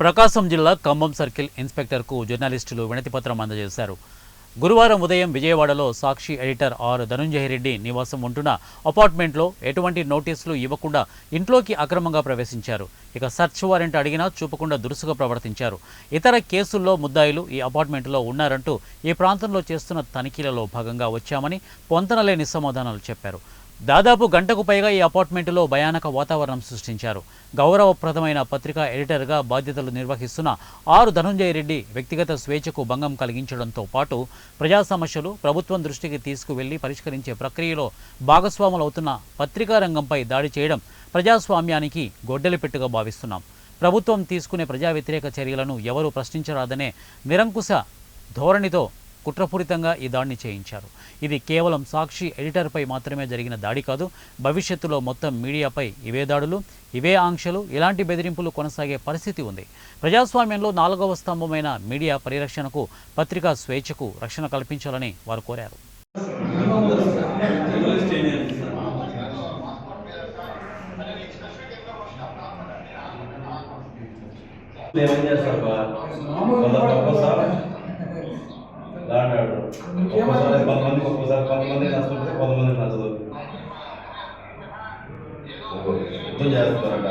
ప్రకాశం జిల్లా ఖమ్మం సర్కిల్ ఇన్స్పెక్టర్కు జర్నలిస్టులు వినతిపత్రం అందజేశారు. గురువారం ఉదయం విజయవాడలో సాక్షి ఎడిటర్ ఆర్ ధనుంజయ రెడ్డి నివాసం ఉంటున్న అపార్ట్మెంట్లో ఎటువంటి నోటీసులు ఇవ్వకుండా ఇంట్లోకి అక్రమంగా ప్రవేశించారు. ఇక సర్చ్ వారెంట్ అడిగినా చూపకుండా దురుసుగా ప్రవర్తించారు. ఇతర కేసుల్లో ముద్దాయిలు ఈ అపార్ట్మెంట్లో ఉన్నారంటూ ఈ ప్రాంతంలో చేస్తున్న తనిఖీలలో భాగంగా వచ్చామని పొంతనలేని సమాధానాలు చెప్పారు. దాదాపు గంటకు పైగా ఈ అపార్ట్మెంటులో భయానక వాతావరణం సృష్టించారు. గౌరవప్రదమైన పత్రికా ఎడిటర్గా బాధ్యతలు నిర్వహిస్తున్న ఆర్ ధనుంజయ రెడ్డి వ్యక్తిగత స్వేచ్ఛకు భంగం కలిగించడంతో పాటు ప్రజా సమస్యలు ప్రభుత్వం దృష్టికి తీసుకువెళ్లి పరిష్కరించే ప్రక్రియలో భాగస్వాములవుతున్న పత్రికా రంగంపై దాడి చేయడం ప్రజాస్వామ్యానికి గొడ్డలిపెట్టుగా భావిస్తున్నాం. ప్రభుత్వం తీసుకునే ప్రజా వ్యతిరేక చర్యలను ఎవరూ ప్రశ్నించరాదనే నిరంకుశ ధోరణితో కుట్రపూరితంగా ఈ దాడిని చేయించారు. ఇది కేవలం సాక్షి ఎడిటర్పై మాత్రమే జరిగిన దాడి కాదు. భవిష్యత్తులో మొత్తం మీడియాపై ఇవే దాడులు, ఇవే ఆంక్షలు, ఇలాంటి బెదిరింపులు కొనసాగే పరిస్థితి ఉంది. ప్రజాస్వామ్యంలో 4వ స్తంభమైన మీడియా పరిరక్షణకు, పత్రికా స్వేచ్ఛకు రక్షణ కల్పించాలని వారు కోరారు. కొంతమందికి నచ్చదు, యుద్ధం చేస్తారట.